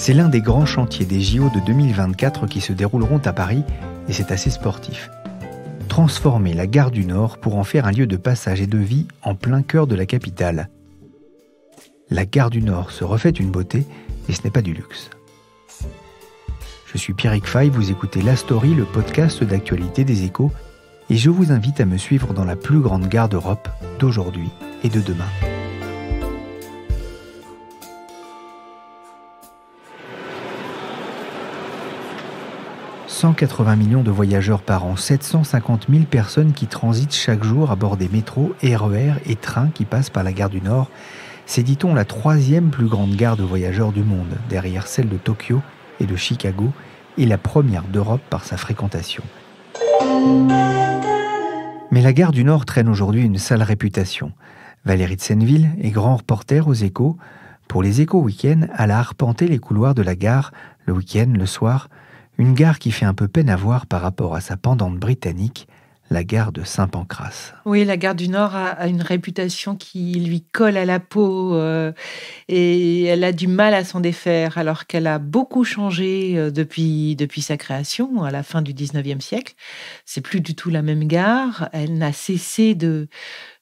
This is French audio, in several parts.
C'est l'un des grands chantiers des JO de 2024 qui se dérouleront à Paris et c'est assez sportif. Transformer la gare du Nord pour en faire un lieu de passage et de vie en plein cœur de la capitale. La gare du Nord se refait une beauté et ce n'est pas du luxe. Je suis Pierrick Fay, vous écoutez La Story, le podcast d'actualité des Échos, et je vous invite à me suivre dans la plus grande gare d'Europe d'aujourd'hui et de demain. « 180 millions de voyageurs par an, 750 000 personnes qui transitent chaque jour à bord des métros, RER et trains qui passent par la gare du Nord. C'est, dit-on, la troisième plus grande gare de voyageurs du monde, derrière celle de Tokyo et de Chicago, et la première d'Europe par sa fréquentation. Mais la gare du Nord traîne aujourd'hui une sale réputation. Valérie de Senneville est grand reporter aux Échos. Pour les Échos Week-end, elle a arpenté les couloirs de la gare, le week-end, le soir. Une gare qui fait un peu peine à voir par rapport à sa pendante britannique, la gare de Saint-Pancrace. Oui, la gare du Nord a une réputation qui lui colle à la peau et elle a du mal à s'en défaire, alors qu'elle a beaucoup changé depuis sa création, à la fin du 19e siècle. C'est plus du tout la même gare. Elle n'a cessé de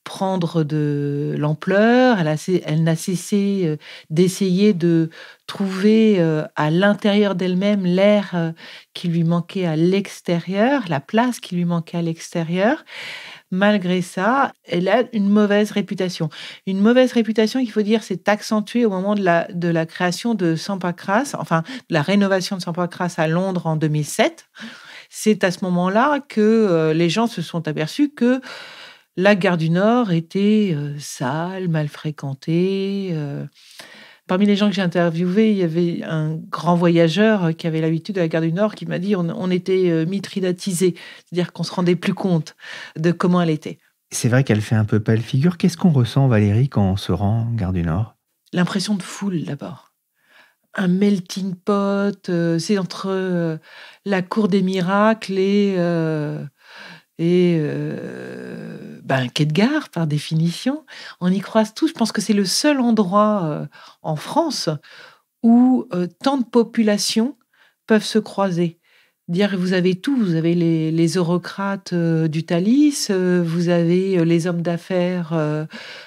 prendre de l'ampleur, elle n'a cessé d'essayer de trouver à l'intérieur d'elle-même l'air qui lui manquait à l'extérieur, la place qui lui manquait à l'extérieur. Malgré ça, elle a une mauvaise réputation. Une mauvaise réputation, il faut dire, s'est accentuée au moment de la création de Saint-Pancrace, enfin, de la rénovation de Saint-Pancrace à Londres en 2007. C'est à ce moment-là que les gens se sont aperçus que la gare du Nord était sale, mal fréquentée. Parmi les gens que j'ai interviewés, il y avait un grand voyageur qui avait l'habitude de la gare du Nord qui m'a dit on était mitridatisés, c'est-à-dire qu'on se rendait plus compte de comment elle était. C'est vrai qu'elle fait un peu pâle figure. Qu'est-ce qu'on ressent, Valérie, quand on se rend gare du Nord ? L'impression de foule, d'abord. Un melting pot, c'est entre la cour des miracles et un quai de gare, par définition. On y croise tous. Je pense que c'est le seul endroit en France où tant de populations peuvent se croiser. Dire, vous avez tout. Vous avez les eurocrates du Thalys, vous avez les hommes d'affaires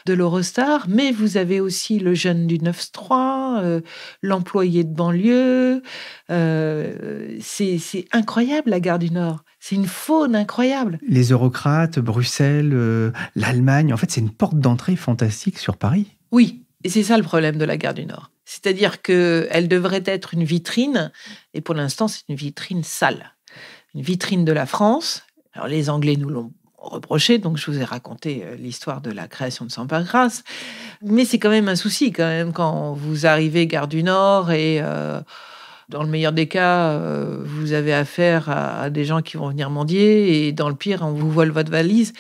de l'Eurostar, mais vous avez aussi le jeune du 9-3, l'employé de banlieue. C'est incroyable, la gare du Nord. C'est une faune incroyable. Les eurocrates, Bruxelles, l'Allemagne, en fait, c'est une porte d'entrée fantastique sur Paris. Oui, et c'est ça le problème de la gare du Nord. C'est-à-dire qu'elle devrait être une vitrine, et pour l'instant, c'est une vitrine sale. Une vitrine de la France. Alors, les Anglais nous l'ont reproché, donc je vous ai raconté l'histoire de la création de Saint-Pancrace. Mais c'est quand même un souci, quand vous arrivez gare du Nord et... dans le meilleur des cas, vous avez affaire à des gens qui vont venir mendier, et dans le pire, on vous vole votre valise.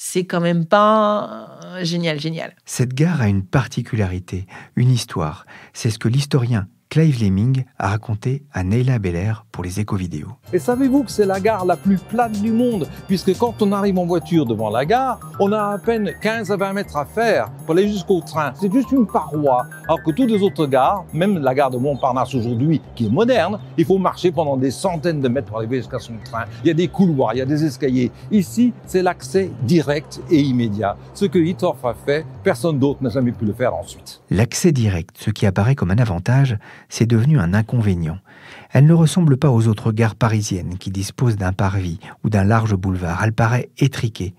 C'est quand même pas génial. Cette gare a une particularité, une histoire. C'est ce que l'historien Clive Lemming a raconté à Neila Belair pour les Éco-Vidéos. Et savez-vous que c'est la gare la plus plate du monde, puisque quand on arrive en voiture devant la gare, on a à peine 15 à 20 mètres à faire pour aller jusqu'au train. C'est juste une paroi, alors que toutes les autres gares, même la gare de Montparnasse aujourd'hui, qui est moderne, il faut marcher pendant des centaines de mètres pour arriver jusqu'à son train. Il y a des couloirs, il y a des escaliers. Ici, c'est l'accès direct et immédiat. Ce que Hittorf a fait, personne d'autre n'a jamais pu le faire ensuite. L'accès direct, ce qui apparaît comme un avantage, c'est devenu un inconvénient. Elle ne ressemble pas aux autres gares parisiennes qui disposent d'un parvis ou d'un large boulevard. Elle paraît étriquée.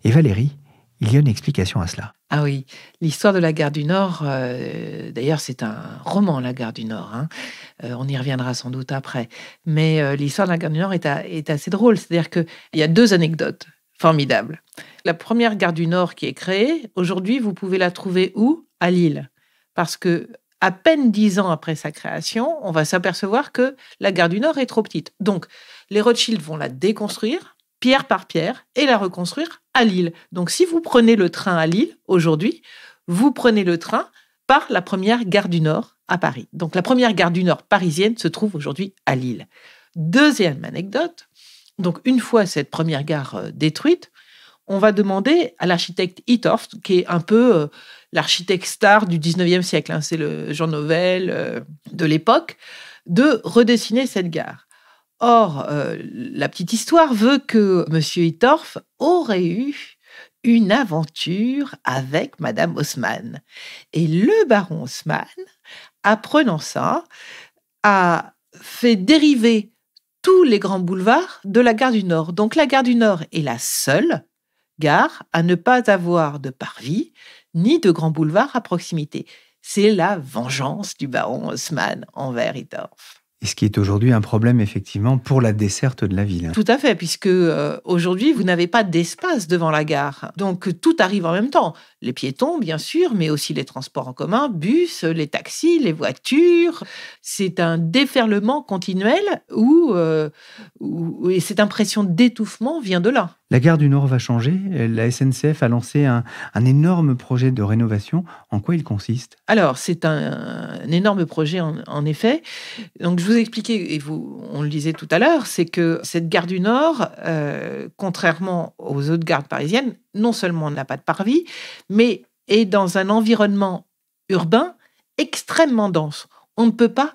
Et Valérie, il y a une explication à cela. Ah oui, l'histoire de la gare du Nord, d'ailleurs c'est un roman, la gare du Nord. On y reviendra sans doute après. Mais l'histoire de la gare du Nord est assez drôle. C'est-à-dire qu'il y a 2 anecdotes formidables. La première gare du Nord qui est créée, aujourd'hui, vous pouvez la trouver où ? À Lille. Parce que à peine 10 ans après sa création, on va s'apercevoir que la gare du Nord est trop petite. Donc, les Rothschild vont la déconstruire, pierre par pierre, et la reconstruire à Lille. Donc, si vous prenez le train à Lille, aujourd'hui, vous prenez le train par la première gare du Nord à Paris. Donc, la première gare du Nord parisienne se trouve aujourd'hui à Lille. Deuxième anecdote, donc une fois cette première gare détruite, on va demander à l'architecte Hittorf, qui est un peu l'architecte star du 19e siècle, hein, c'est le Jean Nouvel de l'époque, de redessiner cette gare. Or, la petite histoire veut que M. Hittorf aurait eu une aventure avec Madame Haussmann. Et le baron Haussmann, apprenant ça, a fait dériver tous les grands boulevards de la gare du Nord. Donc la gare du Nord est la seule gare à ne pas avoir de parvis ni de grands boulevards à proximité. C'est la vengeance du baron Haussmann envers Hittorf. Et ce qui est aujourd'hui un problème, effectivement, pour la desserte de la ville. Tout à fait, puisque aujourd'hui, vous n'avez pas d'espace devant la gare. Donc, tout arrive en même temps. Les piétons, bien sûr, mais aussi les transports en commun, bus, les taxis, les voitures. C'est un déferlement continuel où et cette impression d'étouffement vient de là. La gare du Nord va changer. La SNCF a lancé un énorme projet de rénovation. En quoi il consiste ? Alors, c'est un énorme projet, en effet. Donc, je vous ai expliqué, et on le disait tout à l'heure, c'est que cette gare du Nord, contrairement aux autres gares parisiennes, non seulement n'a pas de parvis, mais est dans un environnement urbain extrêmement dense. On ne peut pas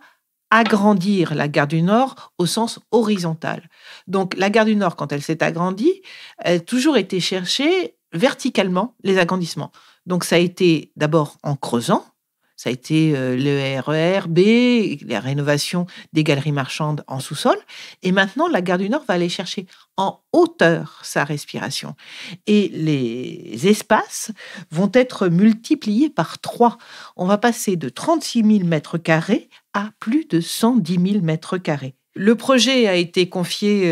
agrandir la gare du Nord au sens horizontal. Donc, la gare du Nord, quand elle s'est agrandie, elle a toujours été chercher verticalement les agrandissements. Donc, ça a été d'abord en creusant, ça a été le RER B, la rénovation des galeries marchandes en sous-sol. Et maintenant, la gare du Nord va aller chercher en hauteur sa respiration. Et les espaces vont être multipliés par 3. On va passer de 36 000 mètres carrés à plus de 110 000 mètres carrés. Le projet a été confié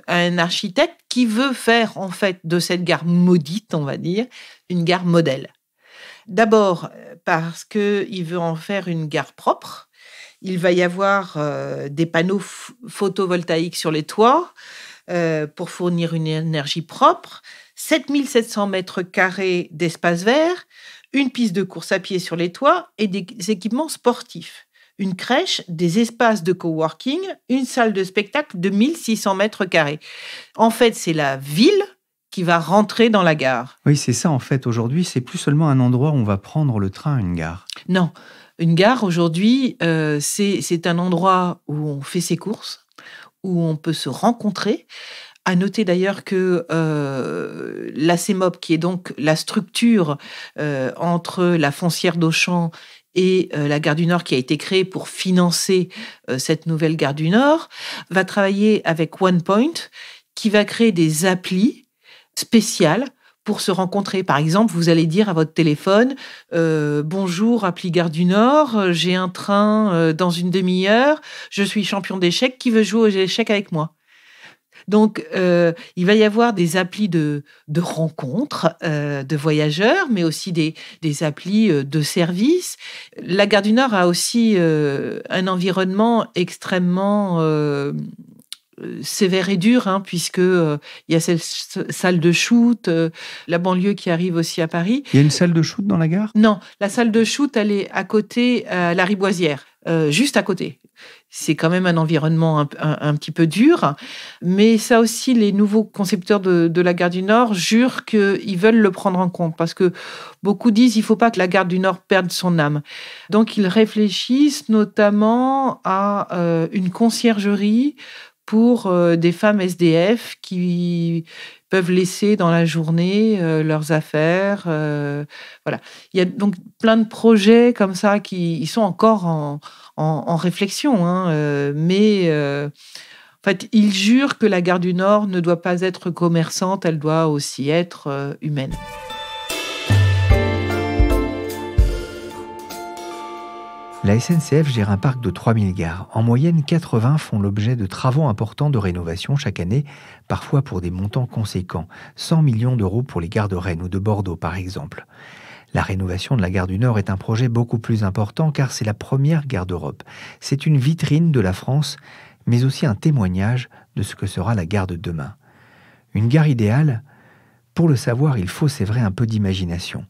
à un architecte qui veut faire, en fait, de cette gare maudite, on va dire, une gare modèle. D'abord, parce qu'il veut en faire une gare propre. Il va y avoir des panneaux photovoltaïques sur les toits pour fournir une énergie propre, 7 700 mètres carrés d'espace vert, une piste de course à pied sur les toits et des équipements sportifs. Une crèche, des espaces de coworking, une salle de spectacle de 1600 mètres carrés. En fait, c'est la ville qui va rentrer dans la gare. Oui, c'est ça en fait. Aujourd'hui, c'est plus seulement un endroit où on va prendre le train, une gare. Non, une gare aujourd'hui, c'est un endroit où on fait ses courses, où on peut se rencontrer. À noter d'ailleurs que la CEMOP, qui est donc la structure entre la foncière d'Auchan et la gare du Nord qui a été créée pour financer cette nouvelle gare du Nord, va travailler avec OnePoint qui va créer des applis spéciales pour se rencontrer. Par exemple, vous allez dire à votre téléphone « Bonjour, appli Gare du Nord, j'ai un train dans une demi-heure, je suis champion d'échecs, qui veut jouer aux échecs avec moi ?» Donc, il va y avoir des applis de rencontres de voyageurs, mais aussi des applis de services. La Gare du Nord a aussi un environnement extrêmement sévère et dur, hein, puisque il y a cette salle de shoot, la banlieue qui arrive aussi à Paris. Il y a une salle de shoot dans la gare ? Non, la salle de shoot, elle est à côté, à la Riboisière, juste à côté. C'est quand même un environnement un petit peu dur, mais ça aussi, les nouveaux concepteurs de la Gare du Nord jurent qu'ils veulent le prendre en compte, parce que beaucoup disent qu'il ne faut pas que la Gare du Nord perde son âme. Donc, ils réfléchissent notamment à une conciergerie pour des femmes SDF qui peuvent laisser dans la journée leurs affaires. Voilà. Il y a donc plein de projets comme ça qui sont encore en réflexion, hein, mais en fait, ils jurent que la Gare du Nord ne doit pas être commerçante, elle doit aussi être humaine. La SNCF gère un parc de 3000 gares. En moyenne, 80 font l'objet de travaux importants de rénovation chaque année, parfois pour des montants conséquents. 100 millions d'euros pour les gares de Rennes ou de Bordeaux, par exemple. La rénovation de la gare du Nord est un projet beaucoup plus important car c'est la première gare d'Europe. C'est une vitrine de la France, mais aussi un témoignage de ce que sera la gare de demain. Une gare idéale ? Pour le savoir, il faut, c'est vrai, un peu d'imagination.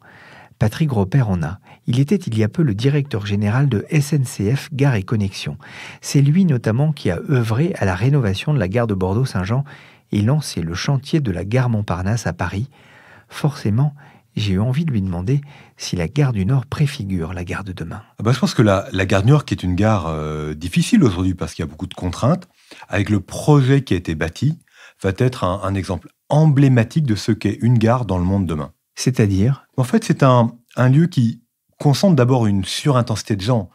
Patrick Gropper en a. Il était il y a peu le directeur général de SNCF Gare et Connexion. C'est lui notamment qui a œuvré à la rénovation de la gare de Bordeaux-Saint-Jean et lancé le chantier de la gare Montparnasse à Paris, Forcément, j'ai eu envie de lui demander si la gare du Nord préfigure la gare de demain. Je pense que la gare du Nord, qui est une gare difficile aujourd'hui parce qu'il y a beaucoup de contraintes, avec le projet qui a été bâti, va être un exemple emblématique de ce qu'est une gare dans le monde demain. C'est-à-dire ? En fait, c'est un lieu qui concentre d'abord une surintensité de gens.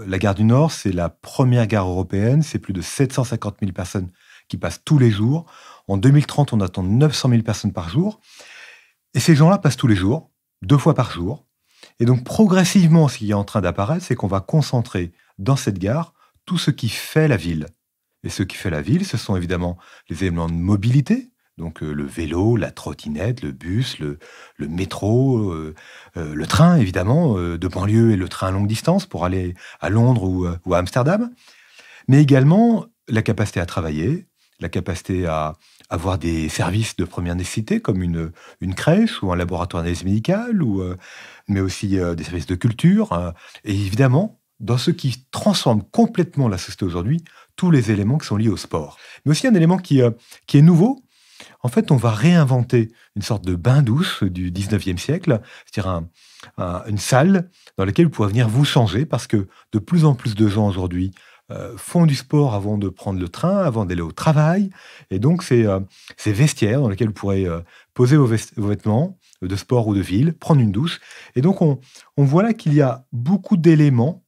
La gare du Nord, c'est la première gare européenne, c'est plus de 750 000 personnes qui passent tous les jours. En 2030, on attend 900 000 personnes par jour. Et ces gens-là passent tous les jours, 2 fois par jour. Et donc, progressivement, ce qui est en train d'apparaître, c'est qu'on va concentrer dans cette gare tout ce qui fait la ville. Et ce qui fait la ville, ce sont évidemment les éléments de mobilité, donc le vélo, la trottinette, le bus, le métro, le train, évidemment, de banlieue et le train à longue distance pour aller à Londres ou à Amsterdam. Mais également la capacité à travailler, la capacité à avoir des services de première nécessité comme une crèche ou un laboratoire d'analyse médicale, mais aussi des services de culture. Et évidemment, dans ce qui transforme complètement la société aujourd'hui, tous les éléments qui sont liés au sport. Mais aussi un élément qui est nouveau. En fait, on va réinventer une sorte de bain-douche du 19e siècle, c'est-à-dire une salle dans laquelle vous pourrez venir vous changer, parce que de plus en plus de gens aujourd'hui font du sport avant de prendre le train, avant d'aller au travail. Et donc, c'est ces vestiaires dans lesquels vous pourrez poser vos vêtements de sport ou de ville, prendre une douche. Et donc, on voit là qu'il y a beaucoup d'éléments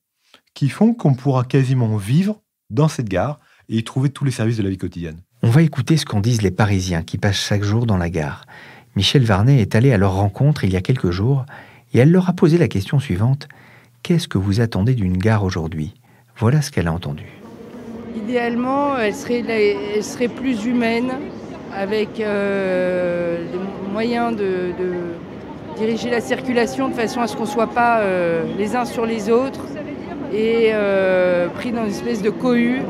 qui font qu'on pourra quasiment vivre dans cette gare et y trouver tous les services de la vie quotidienne. On va écouter ce qu'en disent les Parisiens qui passent chaque jour dans la gare. Michel Varnet est allé à leur rencontre il y a quelques jours et elle leur a posé la question suivante. Qu'est-ce que vous attendez d'une gare aujourd'hui ? Voilà ce qu'elle a entendu. Idéalement, elle serait plus humaine, avec des moyens de diriger la circulation de façon à ce qu'on ne soit pas les uns sur les autres et pris dans une espèce de cohue.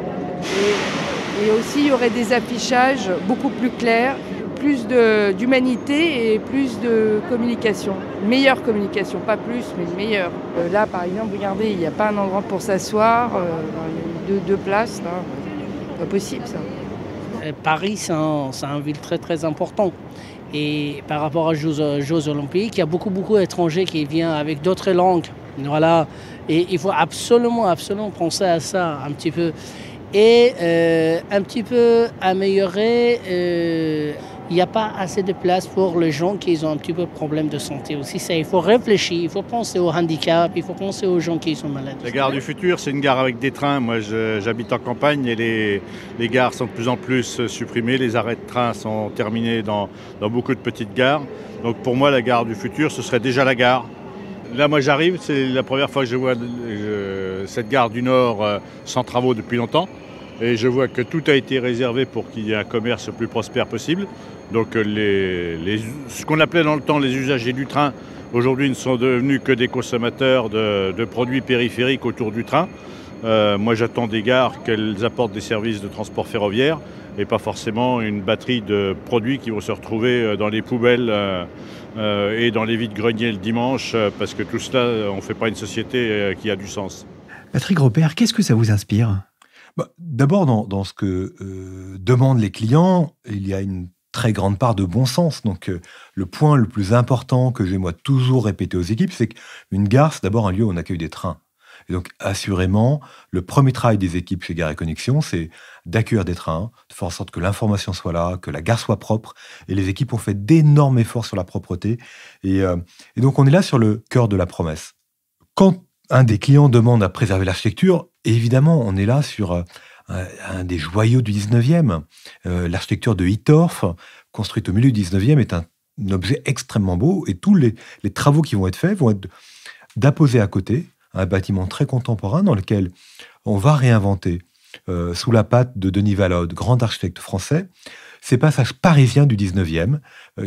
Et aussi, il y aurait des affichages beaucoup plus clairs, plus d'humanité et plus de communication. Meilleure communication, pas plus, mais meilleure. Là, par exemple, regardez, il n'y a pas un endroit pour s'asseoir, il y a deux places, là. Pas possible, ça. Paris, c'est une ville très, très importante. Et par rapport aux Jeux Olympiques, il y a beaucoup d'étrangers qui viennent avec d'autres langues. Voilà. Et il faut absolument penser à ça un petit peu. Et un petit peu améliorer. Il n'y a pas assez de place pour les gens qui ont un petit peu de problème de santé aussi. Ça, il faut réfléchir, il faut penser au handicap, il faut penser aux gens qui sont malades. La gare du futur, c'est une gare avec des trains. Moi, j'habite en campagne et les gares sont de plus en plus supprimées. Les arrêts de train sont terminés dans beaucoup de petites gares. Donc pour moi, la gare du futur, ce serait déjà la gare. Là, moi, j'arrive, c'est la première fois que je vois cette gare du Nord sans travaux depuis longtemps. Et je vois que tout a été réservé pour qu'il y ait un commerce le plus prospère possible. Donc ce qu'on appelait dans le temps les usagers du train, aujourd'hui ne sont devenus que des consommateurs de produits périphériques autour du train. Moi j'attends des gares qu'elles apportent des services de transport ferroviaire et pas forcément une batterie de produits qui vont se retrouver dans les poubelles et dans les vides-greniers le dimanche, parce que tout cela, on ne fait pas une société qui a du sens. Patrick Robert, qu'est-ce que ça vous inspire ? D'abord, dans ce que demandent les clients, il y a une très grande part de bon sens. Donc, le point le plus important que j'ai moi toujours répété aux équipes, c'est qu'une gare, c'est d'abord un lieu où on accueille des trains. Et donc, assurément, le premier travail des équipes chez Gares & Connexions, c'est d'accueillir des trains, de faire en sorte que l'information soit là, que la gare soit propre. Et les équipes ont fait d'énormes efforts sur la propreté. Et donc, on est là sur le cœur de la promesse. Quand un des clients demande à préserver l'architecture, évidemment, on est là sur un des joyaux du 19e. L'architecture de Hittorf, construite au milieu du 19e, est un objet extrêmement beau. Et tous les travaux qui vont être faits vont être d'apposer à côté un bâtiment très contemporain dans lequel on va réinventer, sous la patte de Denis Vallode, grand architecte français, ces passages parisiens du 19e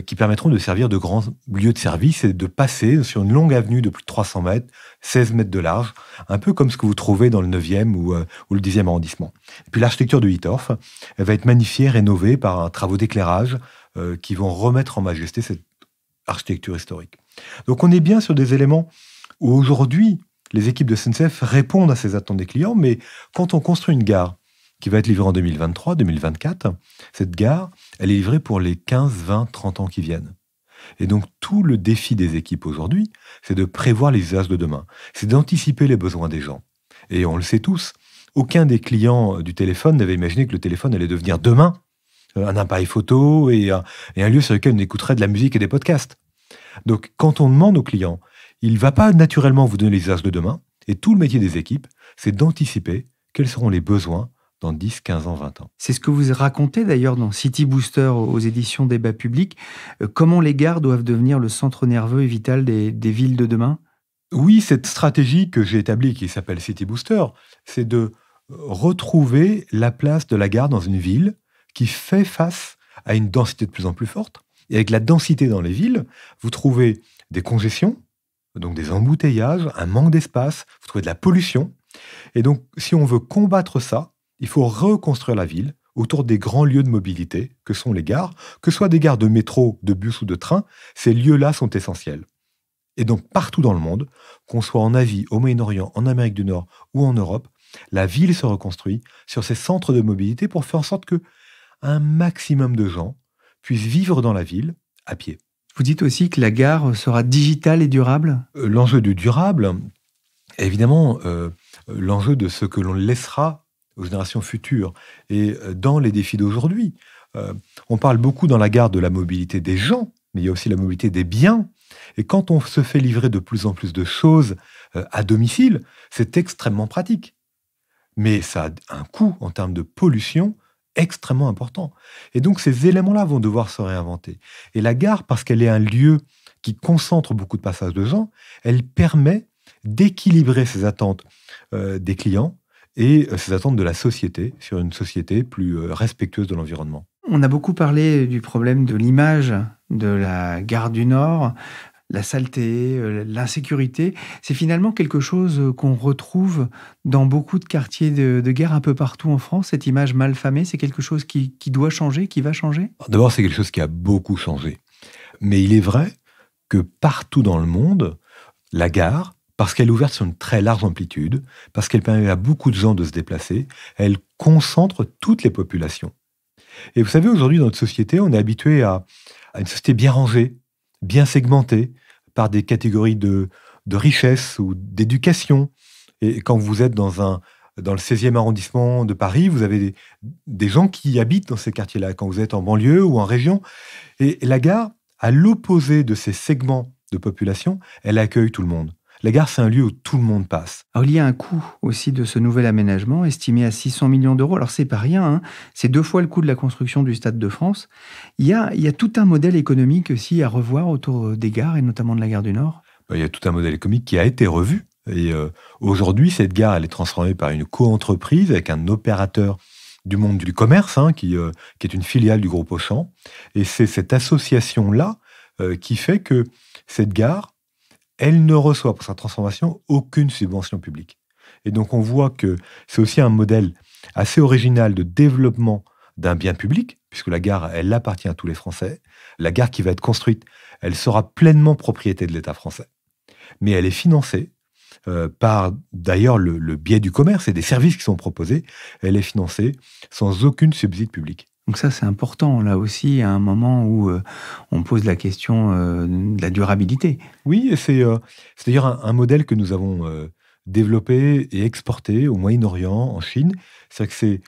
qui permettront de servir de grands lieux de service et de passer sur une longue avenue de plus de 300 mètres, 16 mètres de large, un peu comme ce que vous trouvez dans le 9e ou le 10e arrondissement. Et puis l'architecture de Hittorf, elle va être magnifiée, rénovée par un travaux d'éclairage qui vont remettre en majesté cette architecture historique. Donc on est bien sur des éléments où aujourd'hui, les équipes de SNCF répondent à ces attentes des clients, mais quand on construit une gare qui va être livrée en 2023, 2024, cette gare, elle est livrée pour les 15, 20, 30 ans qui viennent. Et donc, tout le défi des équipes aujourd'hui, c'est de prévoir les usages de demain. C'est d'anticiper les besoins des gens. Et on le sait tous, aucun des clients du téléphone n'avait imaginé que le téléphone allait devenir demain un appareil photo et un lieu sur lequel on écouterait de la musique et des podcasts. Donc, quand on demande aux clients, il ne va pas naturellement vous donner les usages de demain. Et tout le métier des équipes, c'est d'anticiper quels seront les besoins dans 10, 15 ans, 20 ans. C'est ce que vous racontez d'ailleurs dans City Booster aux éditions Débat Public. Comment les gares doivent devenir le centre nerveux et vital des villes de demain ? Oui, cette stratégie que j'ai établie, qui s'appelle City Booster, c'est de retrouver la place de la gare dans une ville qui fait face à une densité de plus en plus forte. Et avec la densité dans les villes, vous trouvez des congestions, donc des embouteillages, un manque d'espace, vous trouvez de la pollution. Et donc, si on veut combattre ça, il faut reconstruire la ville autour des grands lieux de mobilité que sont les gares, que ce soit des gares de métro, de bus ou de train, ces lieux-là sont essentiels. Et donc, partout dans le monde, qu'on soit en Asie, au Moyen-Orient, en Amérique du Nord ou en Europe, la ville se reconstruit sur ces centres de mobilité pour faire en sorte que un maximum de gens puissent vivre dans la ville à pied. Vous dites aussi que la gare sera digitale et durable ? L'enjeu du durable est évidemment l'enjeu de ce que l'on laissera aux générations futures. Et dans les défis d'aujourd'hui, on parle beaucoup dans la gare de la mobilité des gens, mais il y a aussi la mobilité des biens. Et quand on se fait livrer de plus en plus de choses à domicile, c'est extrêmement pratique. Mais ça a un coût en termes de pollution extrêmement important. Et donc, ces éléments-là vont devoir se réinventer. Et la gare, parce qu'elle est un lieu qui concentre beaucoup de passages de gens, elle permet d'équilibrer ces attentes des clients et ces attentes de la société sur une société plus respectueuse de l'environnement. On a beaucoup parlé du problème de l'image de la gare du Nord, la saleté, l'insécurité. C'est finalement quelque chose qu'on retrouve dans beaucoup de quartiers de gare un peu partout en France. Cette image mal famée, c'est quelque chose qui doit changer, qui va changer ? D'abord, c'est quelque chose qui a beaucoup changé. Mais il est vrai que partout dans le monde, la gare, parce qu'elle est ouverte sur une très large amplitude, parce qu'elle permet à beaucoup de gens de se déplacer, elle concentre toutes les populations. Et vous savez, aujourd'hui, dans notre société, on est habitué à une société bien rangée, bien segmentée, par des catégories de richesse ou d'éducation. Et quand vous êtes dans le 16e arrondissement de Paris, vous avez des gens qui habitent dans ces quartiers-là. Quand vous êtes en banlieue ou en région, et la gare, à l'opposé de ces segments de population, elle accueille tout le monde. La gare, c'est un lieu où tout le monde passe. Alors, il y a un coût aussi de ce nouvel aménagement, estimé à 600 millions d'euros. Alors, c'est pas rien, hein. C'est 2 fois le coût de la construction du Stade de France. Il y a tout un modèle économique aussi à revoir autour des gares, et notamment de la gare du Nord. Il y a tout un modèle économique qui a été revu. Et aujourd'hui, cette gare, elle est transformée par une co-entreprise avec un opérateur du monde du commerce, qui est une filiale du groupe Auchan. Et c'est cette association-là qui fait que cette gare, elle ne reçoit pour sa transformation aucune subvention publique. Et donc on voit que c'est aussi un modèle assez original de développement d'un bien public, puisque la gare, elle appartient à tous les Français. La gare qui va être construite, elle sera pleinement propriété de l'État français. Mais elle est financée par, d'ailleurs, le biais du commerce et des services qui sont proposés. Elle est financée sans aucune subside public. Donc ça, c'est important, là aussi, à un moment où on pose la question de la durabilité. Oui, et c'est d'ailleurs un modèle que nous avons développé et exporté au Moyen-Orient, en Chine. C'est-à-dire que c'est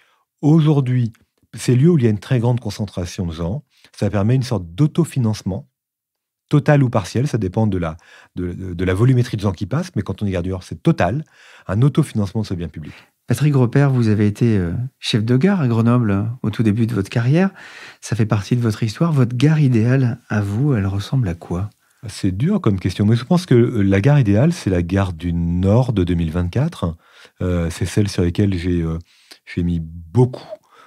aujourd'hui, ces lieux où il y a une très grande concentration de gens, ça permet une sorte d'autofinancement, total ou partiel, ça dépend de la volumétrie de gens qui passent, mais quand on est gare du Nord, c'est total, un autofinancement de ce bien public. Patrick Gropper, vous avez été chef de gare à Grenoble au tout début de votre carrière. Ça fait partie de votre histoire. Votre gare idéale, à vous, elle ressemble à quoi ? C'est dur comme question, mais je pense que la gare idéale, c'est la gare du Nord de 2024. C'est celle sur laquelle j'ai mis beaucoup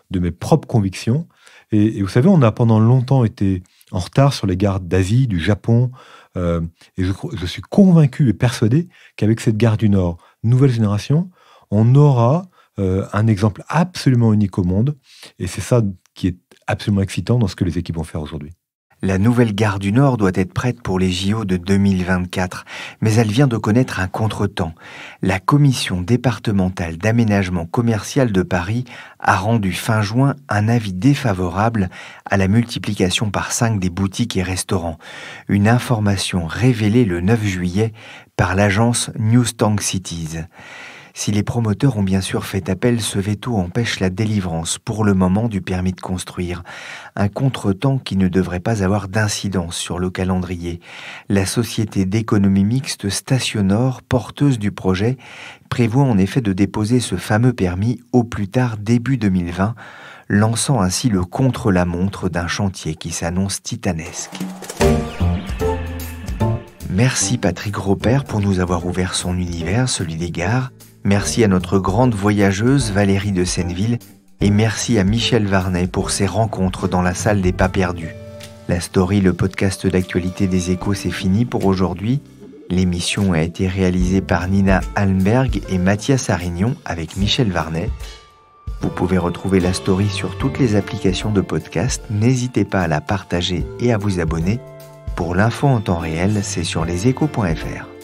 de mes propres convictions. Et vous savez, on a pendant longtemps été en retard sur les gares d'Asie, du Japon. Et je suis convaincu et persuadé qu'avec cette gare du Nord, nouvelle génération, on aura un exemple absolument unique au monde. Et c'est ça qui est absolument excitant dans ce que les équipes vont faire aujourd'hui. La nouvelle gare du Nord doit être prête pour les JO de 2024, mais elle vient de connaître un contretemps. La commission départementale d'aménagement commercial de Paris a rendu fin juin un avis défavorable à la multiplication par 5 des boutiques et restaurants. Une information révélée le 9 juillet par l'agence Newstank Cities. Si les promoteurs ont bien sûr fait appel, ce veto empêche la délivrance pour le moment du permis de construire. Un contretemps qui ne devrait pas avoir d'incidence sur le calendrier. La société d'économie mixte Stationor, porteuse du projet, prévoit en effet de déposer ce fameux permis au plus tard début 2020, lançant ainsi le contre-la-montre d'un chantier qui s'annonce titanesque. Merci Patrick Ropert pour nous avoir ouvert son univers, celui des gares. Merci à notre grande voyageuse Valérie de Senneville et merci à Michel Varnet pour ses rencontres dans la salle des pas perdus. La story, le podcast d'actualité des Échos, c'est fini pour aujourd'hui. L'émission a été réalisée par Nina Almberg et Mathias Arignon avec Michel Varnet. Vous pouvez retrouver la story sur toutes les applications de podcast. N'hésitez pas à la partager et à vous abonner. Pour l'info en temps réel, c'est sur leséchos.fr.